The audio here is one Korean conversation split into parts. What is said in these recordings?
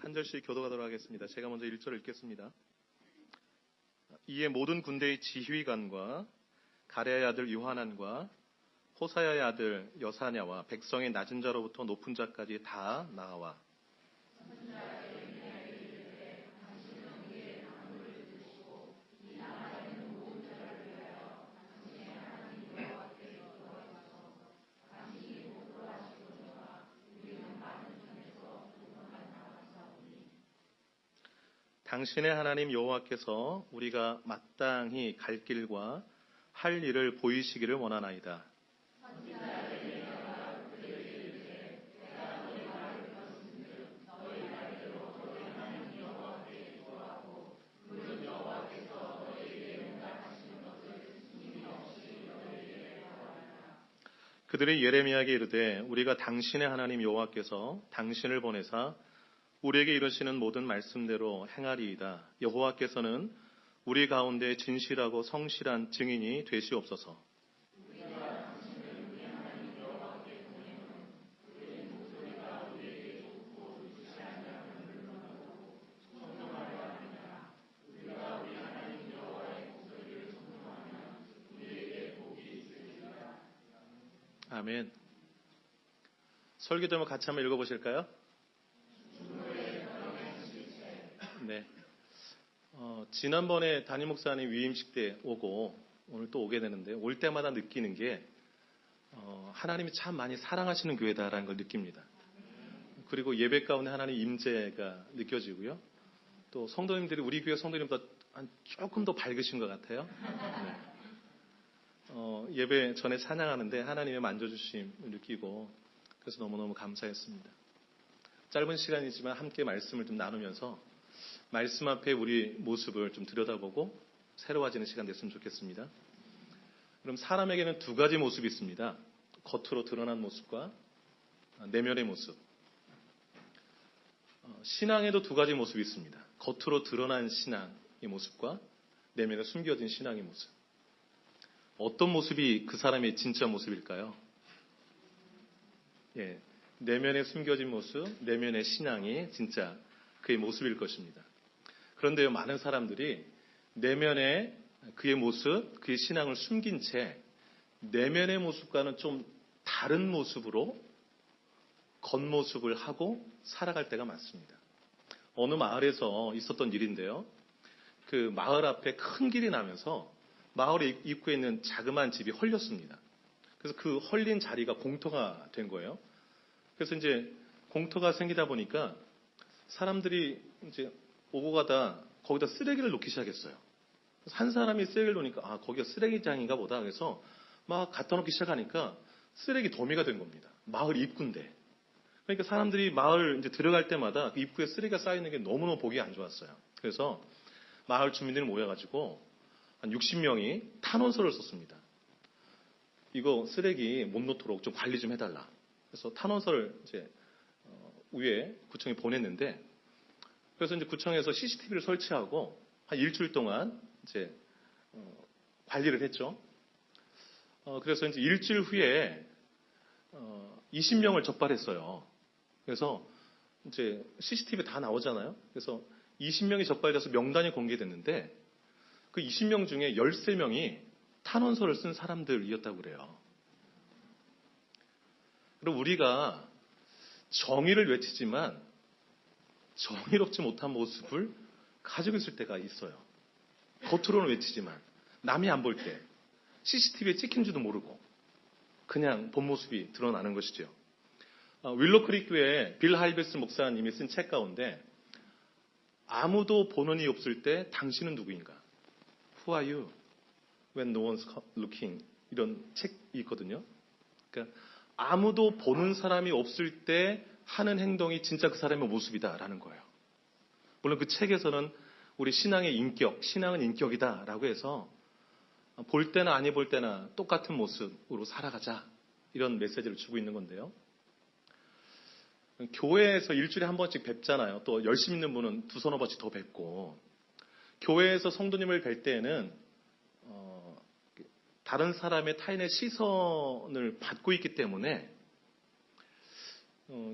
한 절씩 교도하도록 하겠습니다. 제가 먼저 1절 읽겠습니다. 이에 모든 군대의 지휘관과 가랴의 아들 요하난과 호사야의 아들 여사냐와 백성의 낮은 자로부터 높은 자까지 다 나와 당신의 하나님 여호와께서 우리가 마땅히 갈 길과 할 일을 보이시기를 원하나이다. 그들이 예레미야에게 이르되 우리가 당신의 하나님 여호와께서 당신을 보내사 우리에게 이르시는 모든 말씀대로 행하리이다. 여호와께서는 우리 가운데 진실하고 성실한 증인이 되시옵소서. 아멘. 설교 제목 같이 한번 읽어보실까요? 네. 지난번에 담임 목사님 위임식 때 오고 오늘 또 오게 되는데 올 때마다 느끼는 게 하나님이 참 많이 사랑하시는 교회다라는 걸 느낍니다. 그리고 예배 가운데 하나님 임재가 느껴지고요. 또 성도님들이 우리 교회 성도님보다 조금 더 밝으신 것 같아요. 네. 예배 전에 찬양하는데 하나님의 만져주심을 느끼고 그래서 너무너무 감사했습니다. 짧은 시간이지만 함께 말씀을 좀 나누면서 말씀 앞에 우리 모습을 좀 들여다보고 새로워지는 시간 됐으면 좋겠습니다. 그럼 사람에게는 두 가지 모습이 있습니다. 겉으로 드러난 모습과 내면의 모습. 신앙에도 두 가지 모습이 있습니다. 겉으로 드러난 신앙의 모습과 내면에 숨겨진 신앙의 모습. 어떤 모습이 그 사람의 진짜 모습일까요? 예, 내면에 숨겨진 모습, 내면의 신앙이 진짜 그의 모습일 것입니다. 그런데요, 많은 사람들이 내면에 그의 모습, 그의 신앙을 숨긴 채 내면의 모습과는 좀 다른 모습으로 겉모습을 하고 살아갈 때가 많습니다. 어느 마을에서 있었던 일인데요. 그 마을 앞에 큰 길이 나면서 마을 입구에 있는 자그마한 집이 헐렸습니다. 그래서 그 헐린 자리가 공터가 된 거예요. 그래서 이제 공터가 생기다 보니까 사람들이 이제 오고 가다 거기다 쓰레기를 놓기 시작했어요. 그래서 한 사람이 쓰레기를 놓으니까 거기가 쓰레기장인가 보다. 그래서 막 갖다 놓기 시작하니까 쓰레기 더미가 된 겁니다. 마을 입구인데. 그러니까 사람들이 마을 이제 들어갈 때마다 그 입구에 쓰레기가 쌓이는 게 너무너무 보기 안 좋았어요. 그래서 마을 주민들이 모여가지고 한 60명이 탄원서를 썼습니다. 이거 쓰레기 못 놓도록 좀 관리 좀 해달라. 그래서 탄원서를 이제 위에 구청에 보냈는데, 그래서 이제 구청에서 CCTV를 설치하고 한 일주일 동안 이제 관리를 했죠. 그래서 이제 일주일 후에 20명을 적발했어요. 그래서 이제 CCTV 다 나오잖아요. 그래서 20명이 적발돼서 명단이 공개됐는데 그 20명 중에 13명이 탄원서를 쓴 사람들이었다고 그래요. 그리고 우리가 정의를 외치지만 정의롭지 못한 모습을 가지고 있을 때가 있어요. 겉으로는 외치지만 남이 안 볼 때 CCTV에 찍힌 줄도 모르고 그냥 본 모습이 드러나는 것이죠. 윌로크릭 교회 빌 하이베스 목사님이 쓴 책 가운데 아무도 보는 이 없을 때 당신은 누구인가? Who are you when no one's looking? 이런 책이 있거든요. 그러니까 아무도 보는 사람이 없을 때 하는 행동이 진짜 그 사람의 모습이다라는 거예요. 물론 그 책에서는 우리 신앙의 인격, 신앙은 인격이다라고 해서 볼 때나 아니 볼 때나 똑같은 모습으로 살아가자 이런 메시지를 주고 있는 건데요. 교회에서 일주일에 한 번씩 뵙잖아요. 또 열심히 있는 분은 두서너 번씩 더 뵙고, 교회에서 성도님을 뵐 때에는 다른 사람의 타인의 시선을 받고 있기 때문에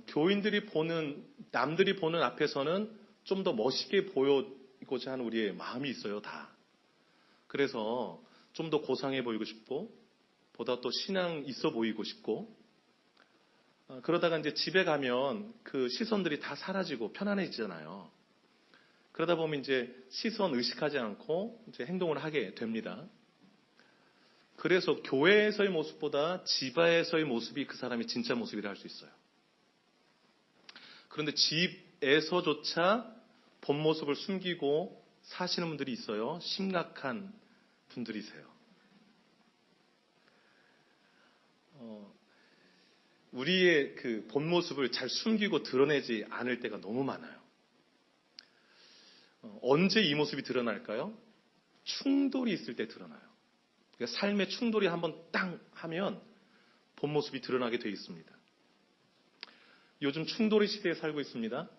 교인들이 남들이 보는 앞에서는 좀 더 멋있게 보이고자 하는 우리의 마음이 있어요, 다. 그래서 좀 더 고상해 보이고 싶고, 보다 또 신앙 있어 보이고 싶고, 그러다가 이제 집에 가면 그 시선들이 다 사라지고 편안해지잖아요. 그러다 보면 이제 시선 의식하지 않고 이제 행동을 하게 됩니다. 그래서 교회에서의 모습보다 집에서의 모습이 그 사람의 진짜 모습이라 할 수 있어요. 그런데 집에서조차 본 모습을 숨기고 사시는 분들이 있어요. 심각한 분들이세요. 우리의 그 본 모습을 잘 숨기고 드러내지 않을 때가 너무 많아요. 언제 이 모습이 드러날까요? 충돌이 있을 때 드러나요. 그러니까 삶의 충돌이 한번 땅 하면 본 모습이 드러나게 되어 있습니다. 요즘 충돌의 시대에 살고 있습니다.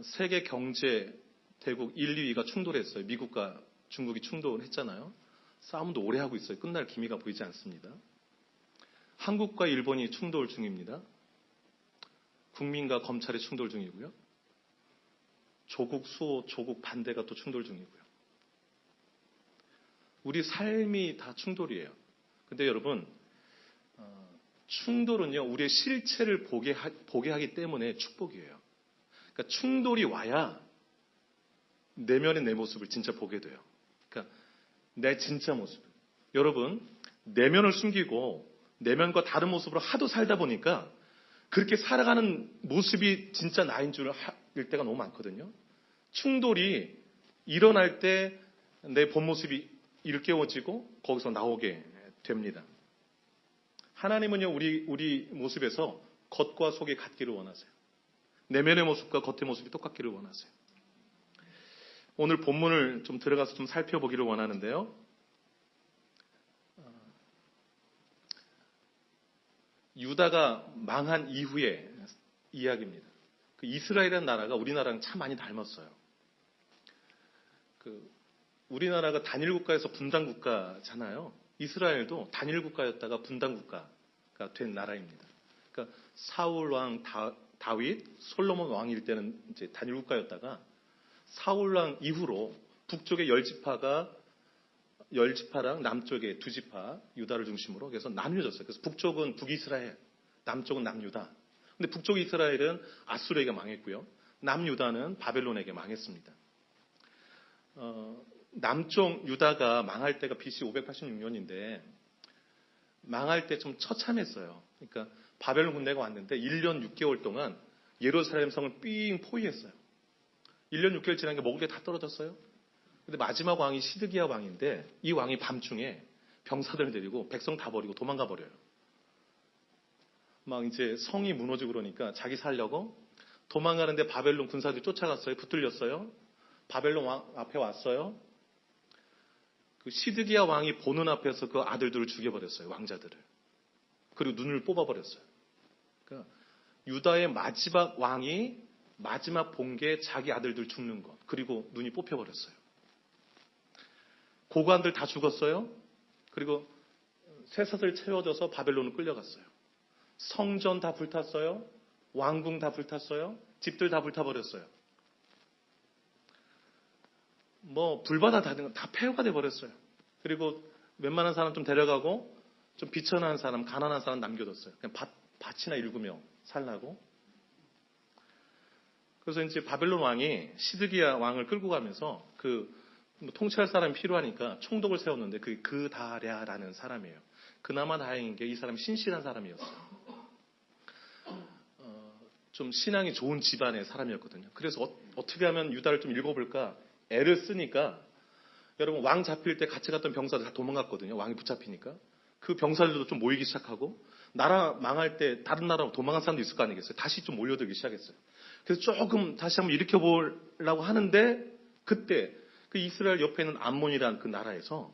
세계 경제 대국 1, 2위가 충돌했어요. 미국과 중국이 충돌했잖아요. 싸움도 오래 하고 있어요. 끝날 기미가 보이지 않습니다. 한국과 일본이 충돌 중입니다. 국민과 검찰의 충돌 중이고요. 조국 수호, 조국 반대가 또 충돌 중이고요. 우리 삶이 다 충돌이에요. 근데 여러분, 충돌은요, 우리의 실체를 보게 하기 때문에 축복이에요. 그러니까 충돌이 와야 내면의 내 모습을 진짜 보게 돼요. 그러니까 내 진짜 모습. 여러분, 내면을 숨기고 내면과 다른 모습으로 하도 살다 보니까 그렇게 살아가는 모습이 진짜 나인 줄 알 때가 너무 많거든요. 충돌이 일어날 때 내 본 모습이 일깨워지고 거기서 나오게 됩니다. 하나님은요, 우리 모습에서 겉과 속이 같기를 원하세요. 내면의 모습과 겉의 모습이 똑같기를 원하세요. 오늘 본문을 좀 들어가서 좀 살펴보기를 원하는데요. 유다가 망한 이후의 이야기입니다. 그 이스라엘이라는 나라가 우리나라랑 참 많이 닮았어요. 우리나라가 단일 국가에서 분단 국가잖아요. 이스라엘도 단일 국가였다가 분단 국가가 된 나라입니다. 그러니까 사울 왕 다윗, 솔로몬 왕일 때는 이제 단일 국가였다가 사울 왕 이후로 북쪽의 10지파랑 남쪽의 2지파, 유다를 중심으로 그래서 나뉘어졌어요. 그래서 북쪽은 북이스라엘, 남쪽은 남유다. 근데 북쪽 이스라엘은 아수르에게 망했고요. 남유다는 바벨론에게 망했습니다. 남쪽 유다가 망할 때가 BC 586년인데 망할 때 좀 처참했어요. 그러니까 바벨론 군대가 왔는데 1년 6개월 동안 예루살렘 성을 삥 포위했어요. 1년 6개월 지난 게 먹을 게 다 떨어졌어요. 근데 마지막 왕이 시드기야 왕인데 이 왕이 밤중에 병사들을 데리고 백성 다 버리고 도망가 버려요. 막 이제 성이 무너지고 그러니까 자기 살려고 도망가는데 바벨론 군사들이 쫓아갔어요. 붙들렸어요. 바벨론 왕 앞에 왔어요. 그 시드기야 왕이 보는 앞에서 그 아들들을 죽여버렸어요. 왕자들을. 그리고 눈을 뽑아버렸어요. 그러니까 유다의 마지막 왕이 마지막 본 게 자기 아들들 죽는 것. 그리고 눈이 뽑혀버렸어요. 고관들 다 죽었어요. 그리고 쇠사슬 채워져서 바벨론을 끌려갔어요. 성전 다 불탔어요. 왕궁 다 불탔어요. 집들 다 불타버렸어요. 불바다 다 폐허가 돼버렸어요. 그리고 웬만한 사람 좀 데려가고 좀 비천한 사람, 가난한 사람 남겨뒀어요. 그냥 밭이나 일구며 살라고. 그래서 이제 바벨론 왕이 시드기야 왕을 끌고 가면서 통치할 사람이 필요하니까 총독을 세웠는데 그게 그다랴라는 사람이에요. 그나마 다행인 게 이 사람이 신실한 사람이었어요. 좀 신앙이 좋은 집안의 사람이었거든요. 그래서 어떻게 하면 유다를 좀 읽어볼까 애를 쓰니까 여러분 왕 잡힐 때 같이 갔던 병사들 다 도망갔거든요. 왕이 붙잡히니까. 그 병사들도 좀 모이기 시작하고 나라 망할 때 다른 나라로 도망간 사람도 있을 거 아니겠어요. 다시 좀 몰려들기 시작했어요. 그래서 조금 다시 한번 일으켜보려고 하는데 그때 그 이스라엘 옆에 있는 암몬이라는 그 나라에서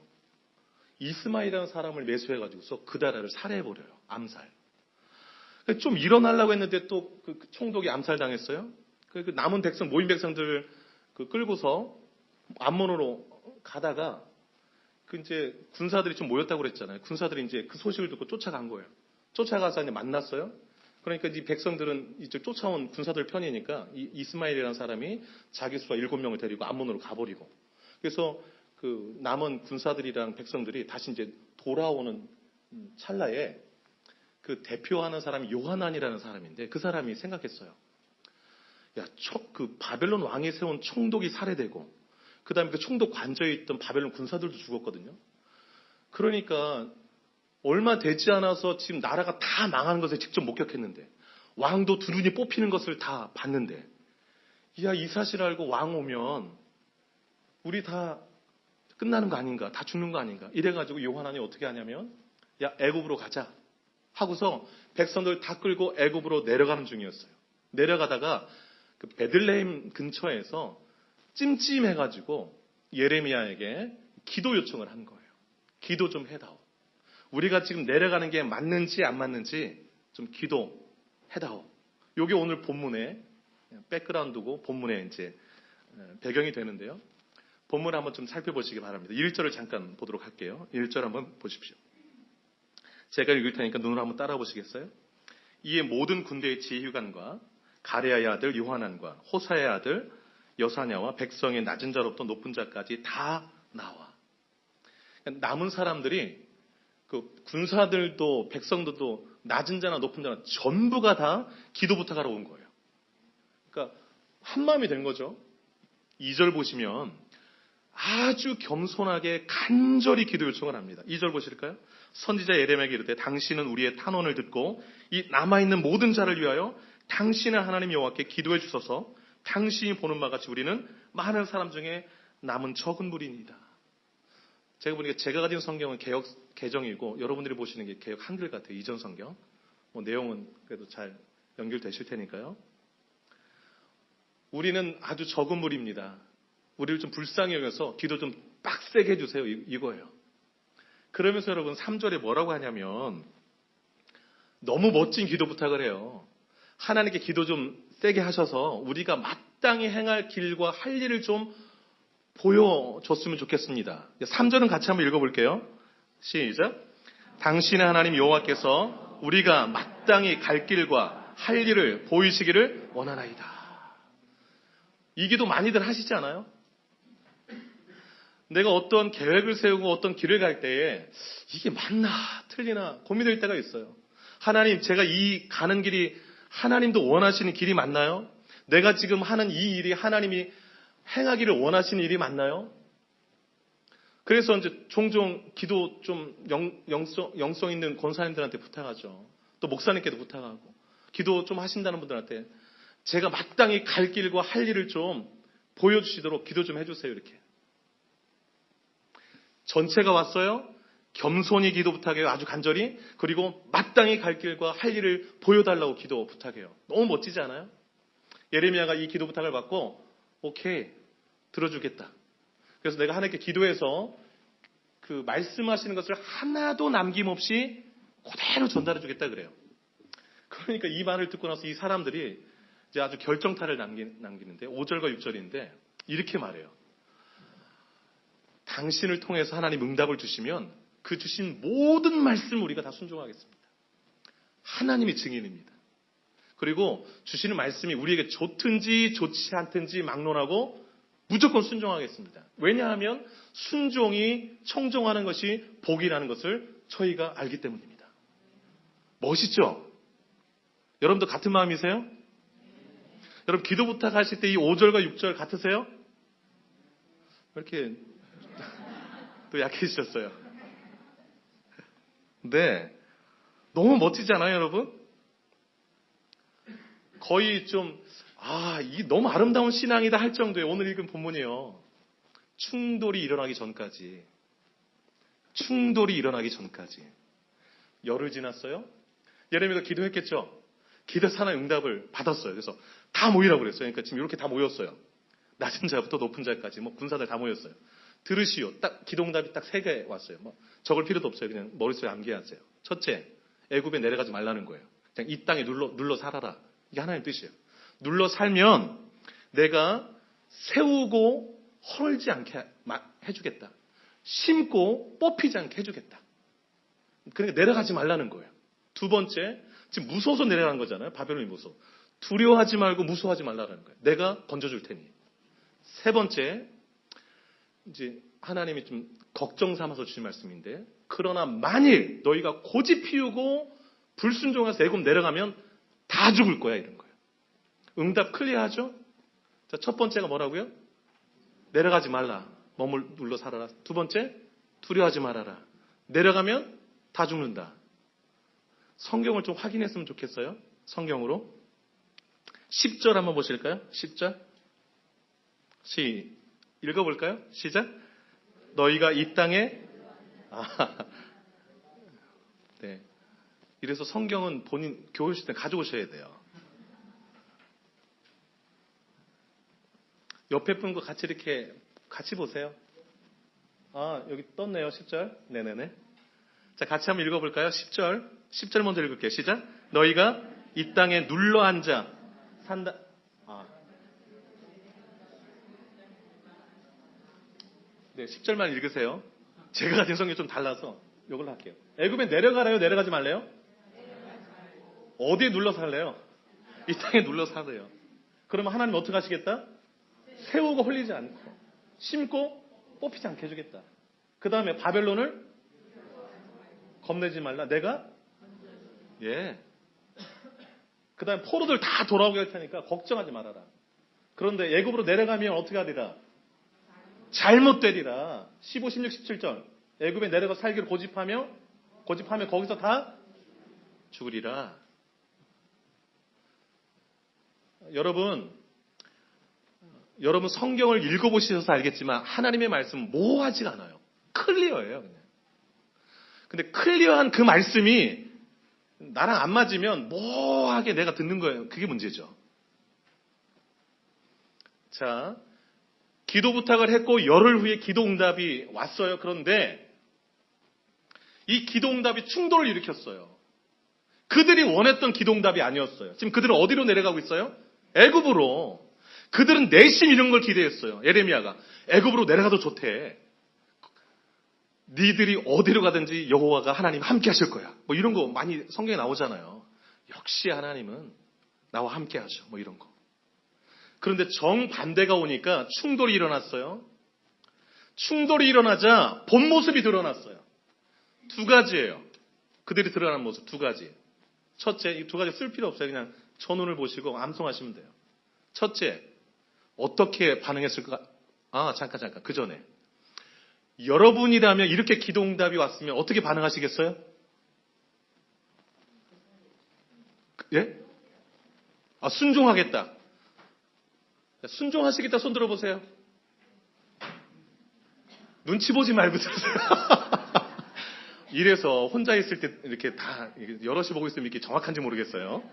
이스마엘이라는 사람을 매수해가지고서 그 나라를 살해해버려요. 암살. 좀 일어나려고 했는데 또 그 총독이 암살당했어요. 그 남은 백성, 모인 백성들 끌고서 암몬으로 가다가 이제 군사들이 좀 모였다고 그랬잖아요. 군사들이 이제 그 소식을 듣고 쫓아간 거예요. 쫓아가서 이제 만났어요. 그러니까 이 백성들은 이제 쫓아온 군사들 편이니까 이 이스마엘이라는 사람이 자기 수하 7명을 데리고 암몬으로 가버리고, 그래서 그 남은 군사들이랑 백성들이 다시 이제 돌아오는 찰나에 그 대표하는 사람이 요하난이라는 사람인데, 그 사람이 생각했어요. 야, 그 바벨론 왕이 세운 총독이 살해되고, 그 다음에 그 총독 관저에 있던 바벨론 군사들도 죽었거든요. 그러니까 얼마 되지 않아서 지금 나라가 다 망하는 것을 직접 목격했는데, 왕도 두루니 뽑히는 것을 다 봤는데, 야, 이 사실 알고 왕 오면 우리 다 끝나는 거 아닌가, 다 죽는 거 아닌가, 이래가지고 요하난이 어떻게 하냐면, 야, 애굽으로 가자 하고서 백성들 다 끌고 애굽으로 내려가는 중이었어요. 내려가다가 그 베들레헴 근처에서 찜찜해가지고 예레미야에게 기도 요청을 한 거예요. 기도 좀 해다오. 우리가 지금 내려가는 게 맞는지 안 맞는지 좀 기도해다오. 이게 오늘 본문의 백그라운드고 본문의 이제 배경이 되는데요. 본문 한번 좀 살펴보시기 바랍니다. 1절을 잠깐 보도록 할게요. 1절 한번 보십시오. 제가 읽을 테니까 눈으로 한번 따라 보시겠어요? 이에 모든 군대의 지휘관과 가레야의 아들 요하난과 호사의 아들 여사냐와 백성의 낮은 자로부터 높은 자까지 다 나와. 남은 사람들이, 그 군사들도 백성들도 낮은 자나 높은 자나 전부가 다 기도 부탁하러 온 거예요. 그러니까 한 마음이 된 거죠. 2절 보시면 아주 겸손하게 간절히 기도 요청을 합니다. 2절 보실까요? 선지자 예레미야에게 이르되 당신은 우리의 탄원을 듣고 이 남아있는 모든 자를 위하여 당신의 하나님 여호와께 기도해 주소서. 당신이 보는 바같이 우리는 많은 사람 중에 남은 적은 무리이다. 제가 보니까 제가 가진 성경은 개역 개정이고 여러분들이 보시는 게 개역 한글 같아요. 이전 성경. 내용은 그래도 잘 연결되실 테니까요. 우리는 아주 적은 무리입니다. 우리를 좀 불쌍히 여겨서 기도 좀 빡세게 해주세요. 이거예요. 그러면서 여러분 3절에 뭐라고 하냐면 너무 멋진 기도 부탁을 해요. 하나님께 기도 좀 세게 하셔서 우리가 마땅히 행할 길과 할 일을 좀 보여줬으면 좋겠습니다. 3절은 같이 한번 읽어볼게요. 시작. 당신의 하나님 여호와께서 우리가 마땅히 갈 길과 할 일을 보이시기를 원하나이다. 이 기도 많이들 하시지 않아요? 내가 어떤 계획을 세우고 어떤 길을 갈 때에 이게 맞나 틀리나 고민될 때가 있어요. 하나님, 제가 이 가는 길이 하나님도 원하시는 길이 맞나요? 내가 지금 하는 이 일이 하나님이 행하기를 원하시는 일이 맞나요? 그래서 이제 종종 기도 좀 영성 있는 권사님들한테 부탁하죠. 또 목사님께도 부탁하고 기도 좀 하신다는 분들한테 제가 마땅히 갈 길과 할 일을 좀 보여주시도록 기도 좀 해주세요. 이렇게. 전체가 왔어요. 겸손히 기도 부탁해요. 아주 간절히. 그리고 마땅히 갈 길과 할 일을 보여달라고 기도 부탁해요. 너무 멋지지 않아요? 예레미야가 이 기도 부탁을 받고 오케이, 들어주겠다. 그래서 내가 하나님께 기도해서 그 말씀하시는 것을 하나도 남김없이 그대로 전달해 주겠다 그래요. 그러니까 이 말을 듣고 나서 이 사람들이 이제 아주 결정타를 남기는데 5절과 6절인데 이렇게 말해요. 당신을 통해서 하나님 응답을 주시면 그 주신 모든 말씀 우리가 다 순종하겠습니다. 하나님이 증인입니다. 그리고 주시는 말씀이 우리에게 좋든지 좋지 않든지 막론하고 무조건 순종하겠습니다. 왜냐하면 순종이 청종하는 것이 복이라는 것을 저희가 알기 때문입니다. 멋있죠? 여러분도 같은 마음이세요? 여러분 기도 부탁하실 때 이 5절과 6절 같으세요? 왜 이렇게 또 약해지셨어요? 네, 너무 멋지지 않아요, 여러분? 거의 좀 이 너무 아름다운 신앙이다 할 정도의 오늘 읽은 본문이에요. 충돌이 일어나기 전까지 열흘 지났어요. 예레미야가 기도했겠죠. 기도해서 하나님 응답을 받았어요. 그래서 다 모이라고 그랬어요. 그러니까 지금 이렇게 다 모였어요. 낮은 자부터 높은 자까지 군사들 다 모였어요. 들으시오. 딱 기도응답이 딱 3개 왔어요. 적을 필요도 없어요. 그냥 머릿속에 암기하세요. 첫째, 애굽에 내려가지 말라는 거예요. 그냥 이 땅에 눌러 살아라. 이게 하나님 뜻이에요. 눌러 살면 내가 세우고 헐지 않게 해주겠다. 심고 뽑히지 않게 해주겠다. 그러니까 내려가지 말라는 거예요. 두 번째, 지금 무서워서 내려가는 거잖아요. 바벨론이 무서워. 두려워하지 말고 무서워하지 말라는 거예요. 내가 건져줄 테니. 세 번째, 이제 하나님이 좀 걱정 삼아서 주신 말씀인데, 그러나 만일 너희가 고집 피우고 불순종해서 애굽 내려가면 다 죽을 거야, 이런 거예요. 응답 클리어하죠? 자, 첫 번째가 뭐라고요? 내려가지 말라. 머물러 살아라. 두 번째, 두려워하지 말아라. 내려가면 다 죽는다. 성경을 좀 확인했으면 좋겠어요. 성경으로. 10절 한번 보실까요? 10절. 읽어볼까요? 시작. 너희가 이 땅에 네. 이래서 성경은 본인 교회실 때 가져오셔야 돼요. 옆에 분과 같이 이렇게 같이 보세요. 여기 떴네요. 10절. 네네네. 자, 같이 한번 읽어볼까요? 10절. 10절 먼저 읽을게요. 시작. 너희가 이 땅에 눌러 앉아 산다. 네, 10절만 읽으세요. 제가 가진 성경이 좀 달라서 이걸로 할게요. 애굽에 내려가래요? 내려가지 말래요? 어디에 눌러 살래요? 이 땅에 눌러 살래요. 그러면 하나님 어떻게 하시겠다? 세우고 홀리지 않고 심고 뽑히지 않게 해주겠다. 그 다음에 바벨론을 겁내지 말라. 내가 그 다음에 포로들 다 돌아오게 할 테니까 걱정하지 말아라. 그런데 애굽으로 내려가면 어떻게 하리라? 잘못되리라. 15, 16, 17절. 애굽에 내려가 살기를 고집하면 거기서 다 죽으리라. 여러분 성경을 읽어보셔서 알겠지만 하나님의 말씀은 모호하지가 않아요. 클리어예요. 그냥. 근데 클리어한 그 말씀이 나랑 안 맞으면 모호하게 내가 듣는 거예요. 그게 문제죠. 자, 기도 부탁을 했고 열흘 후에 기도 응답이 왔어요. 그런데 이 기도 응답이 충돌을 일으켰어요. 그들이 원했던 기도 응답이 아니었어요. 지금 그들은 어디로 내려가고 있어요? 애굽으로. 그들은 내심 이런 걸 기대했어요. 예레미야가 애굽으로 내려가도 좋대. 니들이 어디로 가든지 여호와가 하나님 함께 하실 거야. 뭐 이런 거 많이 성경에 나오잖아요. 역시 하나님은 나와 함께 하죠. 뭐 이런 거. 그런데 정반대가 오니까 충돌이 일어났어요. 충돌이 일어나자 본 모습이 드러났어요. 두 가지예요. 그들이 드러난 모습 두 가지. 첫째, 이 두 가지 쓸 필요 없어요. 그냥 전운을 보시고 암송하시면 돼요. 첫째, 어떻게 반응했을까? 잠깐. 그 전에. 여러분이라면 이렇게 기도 응답이 왔으면 어떻게 반응하시겠어요? 예? 순종하겠다. 순종하시겠다 손 들어보세요. 눈치 보지 말고 들으세요. 이래서 혼자 있을 때 이렇게 다 여럿이 보고 있으면 이렇게 정확한지 모르겠어요.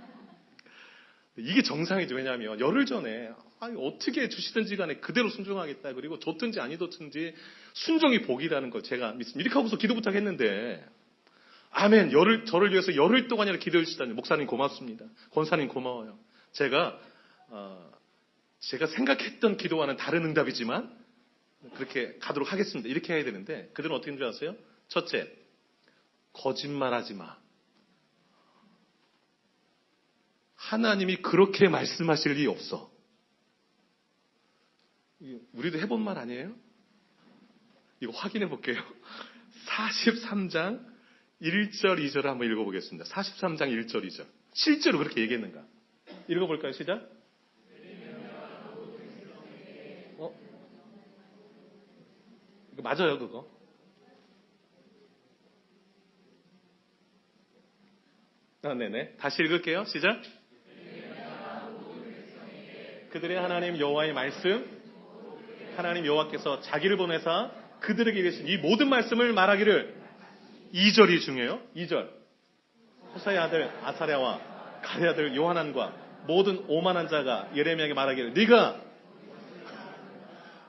이게 정상이죠. 왜냐하면 열흘 전에 어떻게 주시든지 간에 그대로 순종하겠다. 그리고 좋든지 아니든지 순종이 복이라는 걸 제가 믿습니다. 이렇게 하고서 기도 부탁했는데 아멘. 저를 위해서 열흘 동안이나 기도해 주시다니 목사님 고맙습니다. 권사님 고마워요. 제가 생각했던 기도와는 다른 응답이지만 그렇게 가도록 하겠습니다. 이렇게 해야 되는데 그들은 어떻게 했는 줄 아세요? 첫째, 거짓말하지 마. 하나님이 그렇게 말씀하실 리 없어. 우리도 해본 말 아니에요? 이거 확인해 볼게요. 43장 1절 2절을 한번 읽어보겠습니다. 43장 1절 2절. 실제로 그렇게 얘기했는가? 읽어볼까요? 시작. 이거 맞아요, 그거? 네네. 다시 읽을게요. 시작. 그들의 하나님 여호와의 말씀, 하나님 여호와께서 자기를 보내사 그들에게 이르신 이 모든 말씀을 말하기를. 2절이 중요해요. 2절. 호사의 아들 아사랴와 가랴 아들 요하난과 모든 오만한 자가 예레미야에게 말하기를 네가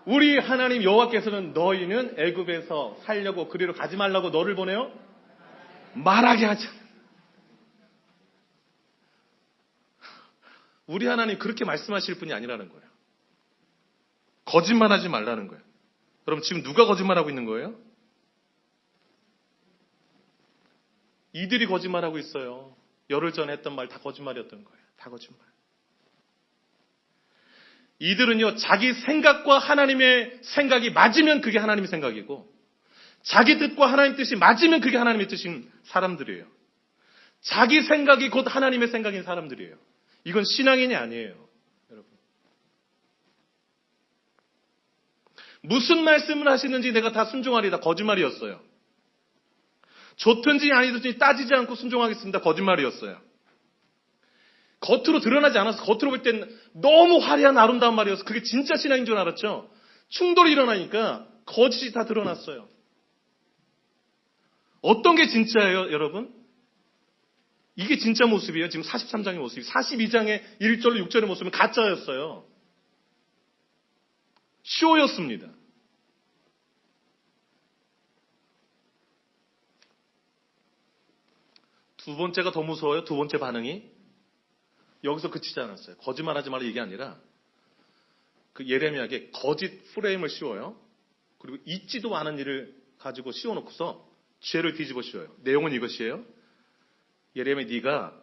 우리 하나님 여호와께서는 너희는 애굽에서 살려고 그리로 가지 말라고 너를 보내요? 말하게 하자. 우리 하나님 그렇게 말씀하실 분이 아니라는 거예요. 거짓말하지 말라는 거예요. 그럼 지금 누가 거짓말하고 있는 거예요? 이들이 거짓말하고 있어요. 열흘 전에 했던 말 다 거짓말이었던 거예요. 다 거짓말. 이들은요, 자기 생각과 하나님의 생각이 맞으면 그게 하나님의 생각이고, 자기 뜻과 하나님 뜻이 맞으면 그게 하나님의 뜻인 사람들이에요. 자기 생각이 곧 하나님의 생각인 사람들이에요. 이건 신앙인이 아니에요, 여러분. 무슨 말씀을 하시는지 내가 다 순종하리다. 거짓말이었어요. 좋든지 아니든지 따지지 않고 순종하겠습니다. 거짓말이었어요. 겉으로 드러나지 않아서 겉으로 볼 땐 너무 화려한 아름다운 말이어서 그게 진짜 신앙인 줄 알았죠. 충돌이 일어나니까 거짓이 다 드러났어요. 어떤 게 진짜예요, 여러분? 이게 진짜 모습이에요. 지금 43장의 모습이. 42장의 1절로 6절의 모습은 가짜였어요. 쇼였습니다. 두 번째가 더 무서워요. 두 번째 반응이. 여기서 그치지 않았어요. 거짓말하지 말라 이게 아니라 그 예레미야에게 거짓 프레임을 씌워요. 그리고 있지도 않은 일을 가지고 씌워놓고서 죄를 뒤집어 씌워요. 내용은 이것이에요. 예레미야, 네가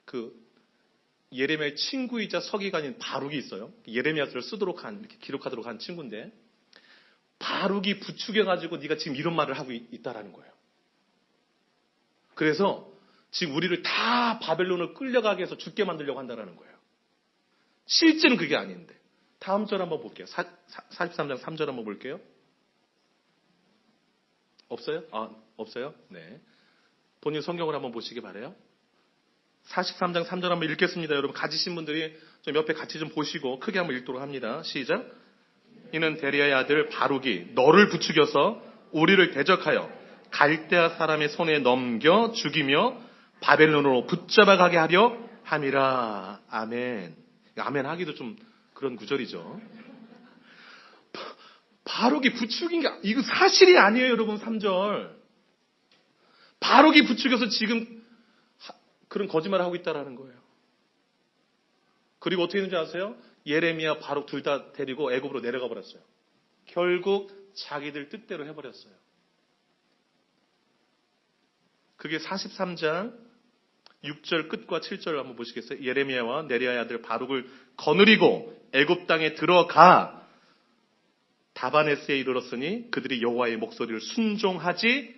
그 예레미야의 친구이자 서기관인 바룩이 있어요. 예레미야서를 쓰도록 한, 이렇게 기록하도록 한 친구인데, 바룩이 부추겨가지고 네가 지금 이런 말을 하고 있다라는 거예요. 그래서 지금 우리를 다 바벨론을 끌려가게 해서 죽게 만들려고 한다라는 거예요. 실제는 그게 아닌데. 다음 절 한번 볼게요. 43장 3절 한번 볼게요. 없어요? 없어요? 네. 본인 성경을 한번 보시기 바라요. 43장 3절 한번 읽겠습니다. 여러분 가지신 분들이 좀 옆에 같이 좀 보시고 크게 한번 읽도록 합니다. 시작. 이는 데리야의 아들 바룩이 너를 부추겨서 우리를 대적하여 갈대아 사람의 손에 넘겨 죽이며 바벨론으로 붙잡아 가게 하려 함이라. 아멘. 아멘 하기도 좀 그런 구절이죠. 바룩이 부추긴 게 이거 사실이 아니에요, 여러분. 3절. 바룩이 부추겨서 지금 그런 거짓말을 하고 있다라는 거예요. 그리고 어떻게 했는지 아세요? 예레미야, 바룩 둘 다 데리고 애굽으로 내려가 버렸어요. 결국 자기들 뜻대로 해버렸어요. 그게 43장 6절 끝과 7절을 한번 보시겠어요? 예레미야와 네리야의 아들 바룩을 거느리고 애굽 땅에 들어가 다바네스에 이르렀으니 그들이 여호와의 목소리를 순종하지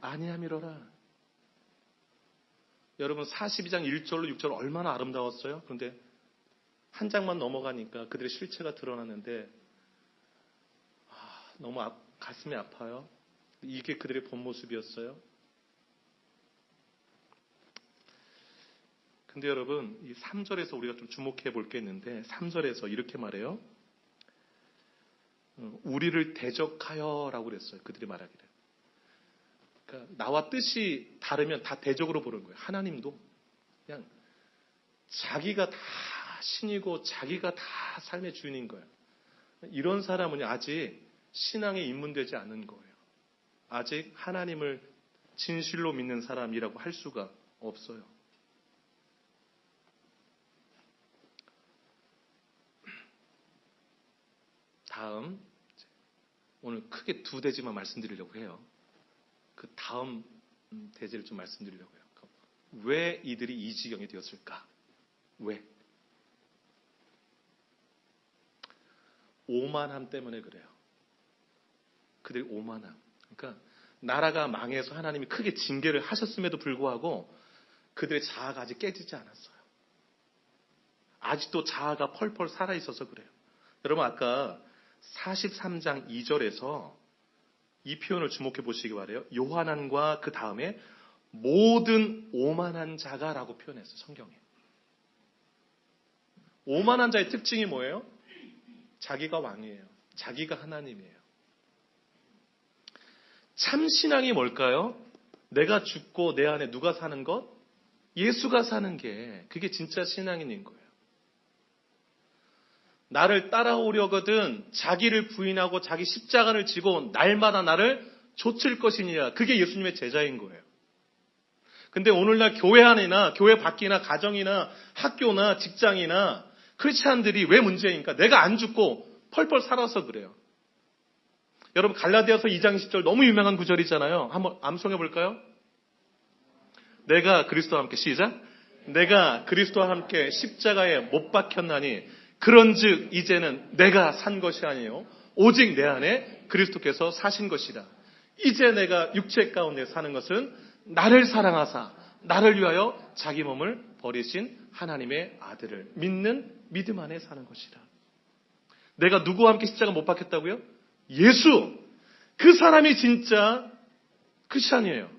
아니함이로라. 여러분 42장 1절로 6절 얼마나 아름다웠어요? 그런데 한 장만 넘어가니까 그들의 실체가 드러나는데 너무 가슴이 아파요. 이게 그들의 본 모습이었어요. 근데 여러분 이 3절에서 우리가 좀 주목해 볼 게 있는데 3절에서 이렇게 말해요. 우리를 대적하여 라고 그랬어요. 그들이 말하기를. 그러니까 나와 뜻이 다르면 다 대적으로 보는 거예요. 하나님도 그냥 자기가 다 신이고 자기가 다 삶의 주인인 거예요. 이런 사람은 아직 신앙에 입문되지 않은 거예요. 아직 하나님을 진실로 믿는 사람이라고 할 수가 없어요. 다음 오늘 크게 두 대지만 말씀드리려고 해요. 그 다음 대지를 좀 말씀드리려고 해요. 왜 이들이 이 지경이 되었을까? 왜? 오만함 때문에 그래요. 그들이 오만함. 그러니까 나라가 망해서 하나님이 크게 징계를 하셨음에도 불구하고 그들의 자아가 아직 깨지지 않았어요. 아직도 자아가 펄펄 살아있어서 그래요. 여러분 아까 43장 2절에서 이 표현을 주목해 보시기 바라요. 요한안과 그 다음에 모든 오만한 자가라고 표현했어요. 성경에. 오만한 자의 특징이 뭐예요? 자기가 왕이에요. 자기가 하나님이에요. 참 신앙이 뭘까요? 내가 죽고 내 안에 누가 사는 것? 예수가 사는 게 그게 진짜 신앙인인 거예요. 나를 따라오려거든 자기를 부인하고 자기 십자가를 지고 날마다 나를 좇을 것이니라. 그게 예수님의 제자인 거예요. 근데 오늘날 교회 안이나 교회 밖이나 가정이나 학교나 직장이나 크리스찬들이 왜 문제입니까? 내가 안 죽고 펄펄 살아서 그래요. 여러분 갈라디아서 2장 10절 너무 유명한 구절이잖아요. 한번 암송해 볼까요? 내가 그리스도와 함께 시작. 내가 그리스도와 함께 십자가에 못 박혔나니 그런즉 이제는 내가 산 것이 아니요 오직 내 안에 그리스도께서 사신 것이라. 이제 내가 육체 가운데 사는 것은 나를 사랑하사 나를 위하여 자기 몸을 버리신 하나님의 아들을 믿는 믿음 안에 사는 것이라. 내가 누구와 함께 십자가 못 박혔다고요? 예수! 그 사람이 진짜 크리스찬이에요.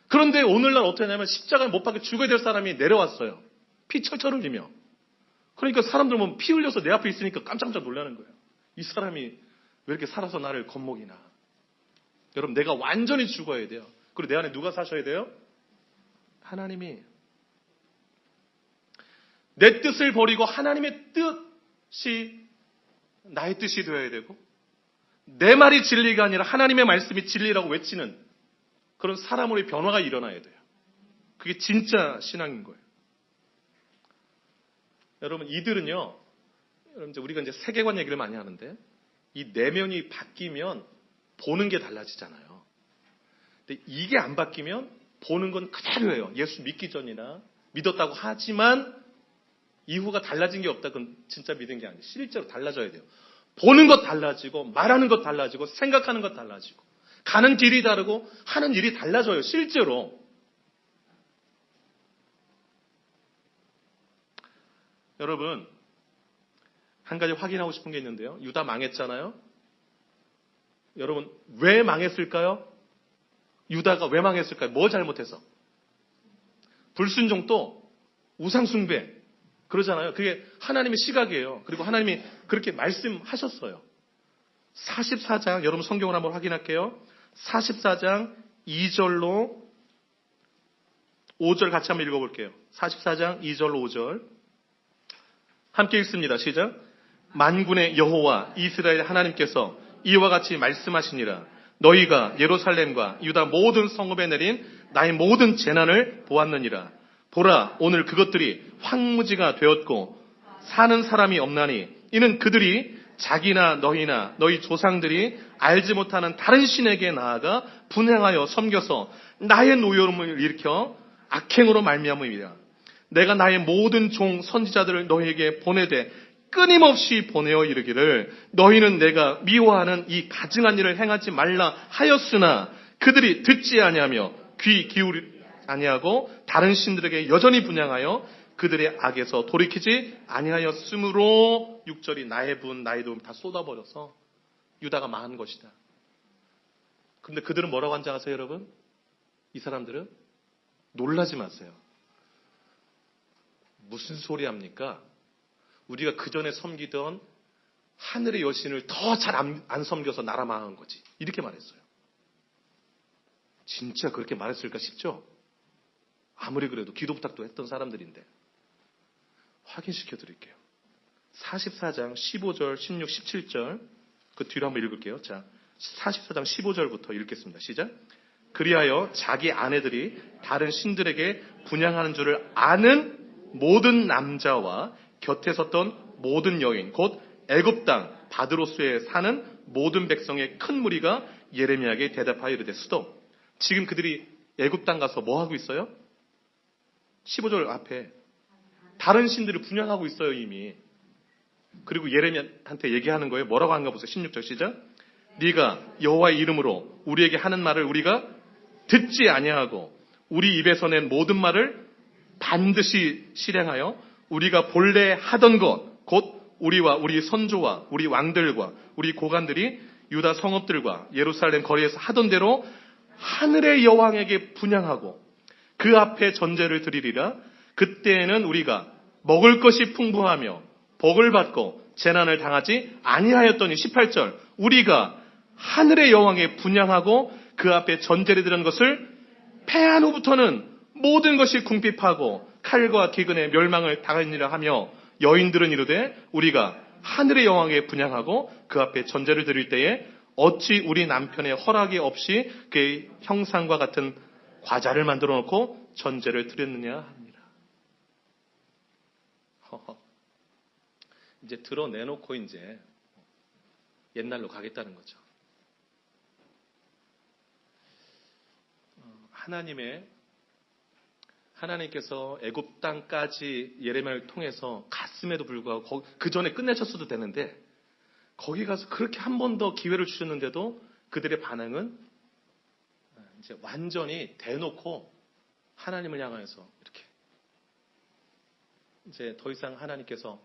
그런데 오늘날 어떻게 하냐면 십자가를 못 박혀 죽어야 될 사람이 내려왔어요. 피 철철 흘리며. 그러니까 사람들 보면 피 흘려서 내 앞에 있으니까 깜짝깜짝 놀라는 거예요. 이 사람이 왜 이렇게 살아서 나를 겁먹이나. 여러분, 내가 완전히 죽어야 돼요. 그리고 내 안에 누가 사셔야 돼요? 하나님이. 내 뜻을 버리고 하나님의 뜻이 나의 뜻이 되어야 되고, 내 말이 진리가 아니라 하나님의 말씀이 진리라고 외치는 그런 사람으로의 변화가 일어나야 돼요. 그게 진짜 신앙인 거예요. 여러분, 이들은요, 우리가 이제 세계관 얘기를 많이 하는데, 이 내면이 바뀌면 보는 게 달라지잖아요. 근데 이게 안 바뀌면 보는 건 그대로예요. 예수 믿기 전이나 믿었다고 하지만 이후가 달라진 게 없다. 그건 진짜 믿은 게 아니에요. 실제로 달라져야 돼요. 보는 것 달라지고, 말하는 것 달라지고, 생각하는 것 달라지고, 가는 길이 다르고, 하는 일이 달라져요. 실제로. 여러분, 한 가지 확인하고 싶은 게 있는데요. 유다 망했잖아요. 여러분, 왜 망했을까요? 유다가 왜 망했을까요? 뭐 잘못해서? 불순종도 우상숭배. 그러잖아요. 그게 하나님의 시각이에요. 그리고 하나님이 그렇게 말씀하셨어요. 44장, 여러분 성경을 한번 확인할게요. 44장 2절로 5절 같이 한번 읽어볼게요. 44장 2절로 5절. 함께 읽습니다. 시작. 만군의 여호와 이스라엘 하나님께서 이와 같이 말씀하시니라. 너희가 예루살렘과 유다 모든 성읍에 내린 나의 모든 재난을 보았느니라. 보라, 오늘 그것들이 황무지가 되었고 사는 사람이 없나니 이는 그들이 자기나 너희나 너희 조상들이 알지 못하는 다른 신에게 나아가 분행하여 섬겨서 나의 노여움을 일으켜 악행으로 말미암음이라. 내가 나의 모든 종 선지자들을 너희에게 보내되 끊임없이 보내어 이르기를 너희는 내가 미워하는 이 가증한 일을 행하지 말라 하였으나 그들이 듣지 아니하며 귀 기울이 아니하고 다른 신들에게 여전히 분향하여 그들의 악에서 돌이키지 아니하였으므로 6절이 나의 분 나의 도움 다 쏟아버려서 유다가 망한 것이다. 그런데 그들은 뭐라고 한지 아세요, 여러분? 이 사람들은 놀라지 마세요. 무슨 소리 합니까? 우리가 그전에 섬기던 하늘의 여신을 더 잘 안 섬겨서 나라 망한 거지. 이렇게 말했어요. 진짜 그렇게 말했을까 싶죠? 아무리 그래도 기도 부탁도 했던 사람들인데. 확인시켜 드릴게요. 44장 15절, 16, 17절 그 뒤로 한번 읽을게요. 자, 44장 15절부터 읽겠습니다. 시작. 그리하여 자기 아내들이 다른 신들에게 분향하는 줄을 아는 모든 남자와 곁에 섰던 모든 여인, 곧 애굽 땅 바드로스에 사는 모든 백성의 큰 무리가 예레미야에게 대답하여 이르되 수도. 지금 그들이 애굽 땅 가서 뭐 하고 있어요? 15절 앞에 다른 신들을 분향하고 있어요, 이미. 그리고 예레미야한테 얘기하는 거예요. 뭐라고 하는가 보세요. 16절 시작. 네가 여호와의 이름으로 우리에게 하는 말을 우리가 듣지 아니하고 우리 입에서 낸 모든 말을 반드시 실행하여 우리가 본래 하던 것, 곧 우리와 우리 선조와 우리 왕들과 우리 고관들이 유다 성읍들과 예루살렘 거리에서 하던 대로 하늘의 여왕에게 분향하고 그 앞에 전제를 드리리라. 그때에는 우리가 먹을 것이 풍부하며 복을 받고 재난을 당하지 아니하였더니 18절 우리가 하늘의 여왕에 분향하고 그 앞에 전제를 드린 것을 패한 후부터는 모든 것이 궁핍하고 칼과 기근에 멸망을 당하니라 하며 여인들은 이르되 우리가 하늘의 여왕에 분향하고 그 앞에 전제를 드릴 때에 어찌 우리 남편의 허락이 없이 그의 형상과 같은 과자를 만들어 놓고 전제를 드렸느냐 합니다. 이제 드러내놓고 이제 옛날로 가겠다는 거죠. 하나님께서 애굽 땅까지 예레미야를 통해서 갔음에도 불구하고 그 전에 끝내셨어도 되는데 거기 가서 그렇게 한 번 더 기회를 주셨는데도 그들의 반응은 이제 완전히 대놓고 하나님을 향해서 이렇게 이제 더 이상 하나님께서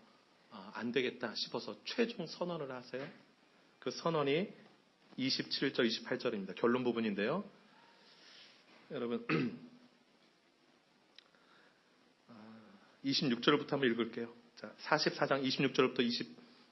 안 되겠다 싶어서 최종 선언을 하세요. 그 선언이 27절, 28절입니다. 결론 부분인데요. 여러분 26절부터 한번 읽을게요. 자, 44장 26절부터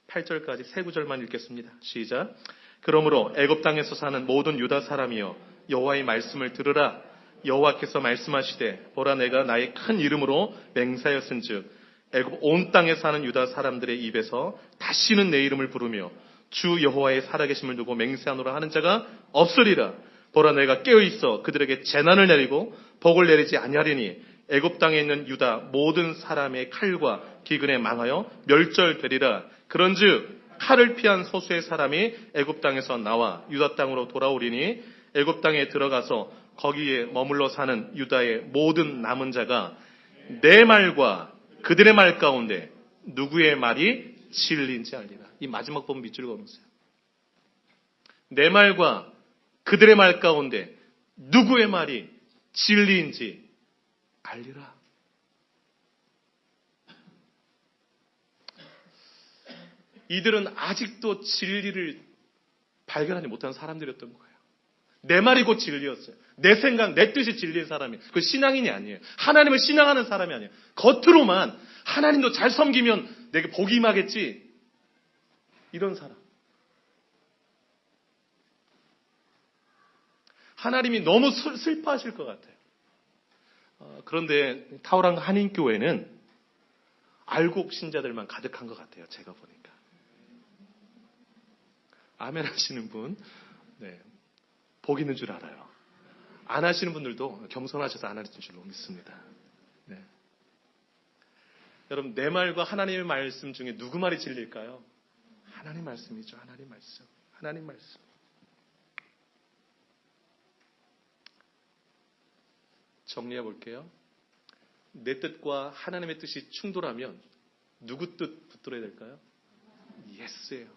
28절까지 세 구절만 읽겠습니다. 시작. 그러므로 애굽 땅에서 사는 모든 유다 사람이여 여호와의 말씀을 들으라. 여호와께서 말씀하시되 보라 내가 나의 큰 이름으로 맹세하였은즉 애굽 온 땅에 사는 유다 사람들의 입에서 다시는 내 이름을 부르며 주 여호와의 살아계심을 두고 맹세하노라 하는 자가 없으리라. 보라 내가 깨어있어 그들에게 재난을 내리고 복을 내리지 아니하리니 애굽 땅에 있는 유다 모든 사람의 칼과 기근에 망하여 멸절되리라. 그런즉 칼을 피한 소수의 사람이 애굽 땅에서 나와 유다 땅으로 돌아오리니 애굽 땅에 들어가서 거기에 머물러 사는 유다의 모든 남은 자가 내 말과 그들의 말 가운데 누구의 말이 진리인지 알리라. 이 마지막 부분 밑줄 그어놓으세요. 내 말과 그들의 말 가운데 누구의 말이 진리인지 알리라. 이들은 아직도 진리를 발견하지 못한 사람들이었던 거예요. 내 말이 곧 진리였어요. 내 생각, 내 뜻이 진리인 사람이. 그 신앙인이 아니에요. 하나님을 신앙하는 사람이 아니에요. 겉으로만 하나님도 잘 섬기면 내게 복이 임하겠지. 이런 사람. 하나님이 너무 슬퍼하실 것 같아요. 그런데 타오랑 한인교회는 알곡 신자들만 가득한 것 같아요. 제가 보니까. 아멘 하시는 분, 네, 복 있는 줄 알아요. 안 하시는 분들도 겸손하셔서 안 하시는 줄로 믿습니다. 네. 여러분, 내 말과 하나님의 말씀 중에 누구 말이 진리일까요? 하나님 말씀이죠. 하나님 말씀. 하나님 말씀. 정리해 볼게요. 내 뜻과 하나님의 뜻이 충돌하면 누구 뜻 붙들어야 될까요? 예스예요.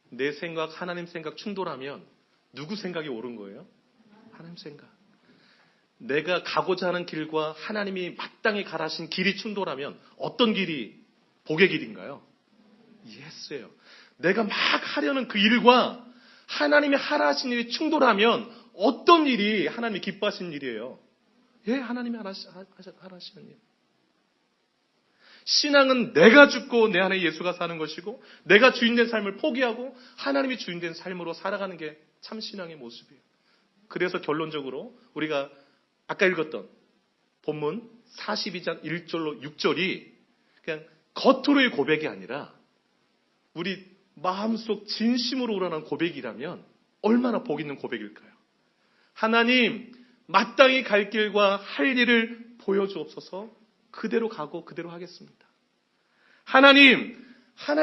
내 생각, 하나님 생각 충돌하면 누구 생각이 옳은 거예요? 하나님 생각. 내가 가고자 하는 길과 하나님이 마땅히 가라신 길이 충돌하면 어떤 길이 복의 길인가요? 예스예요. 내가 막 하려는 그 일과 하나님이 하라 하신 일이 충돌하면 어떤 일이 하나님이 기뻐하시는 일이에요? 예, 하나님이 하라 하시는 일. 신앙은 내가 죽고 내 안에 예수가 사는 것이고 내가 주인된 삶을 포기하고 하나님이 주인된 삶으로 살아가는 게 참 신앙의 모습이에요. 그래서 결론적으로 우리가 아까 읽었던 본문 42장 1절로 6절이 그냥 겉으로의 고백이 아니라 우리 마음속 진심으로 우러난 고백이라면 얼마나 복 있는 고백일까요? 하나님, 마땅히 갈 길과 할 일을 보여주옵소서. 그대로 가고 그대로 하겠습니다. 하나님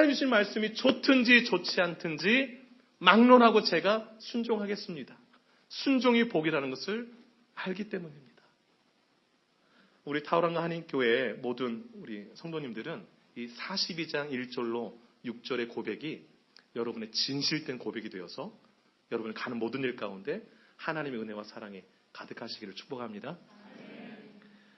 주신 말씀이 좋든지 좋지 않든지 막론하고 제가 순종하겠습니다. 순종이 복이라는 것을 알기 때문입니다. 우리 타오랑과 한인교회의 모든 우리 성도님들은 이 42장 1절로 6절의 고백이 여러분의 진실된 고백이 되어서 여러분이 가는 모든 일 가운데 하나님의 은혜와 사랑이 가득하시기를 축복합니다.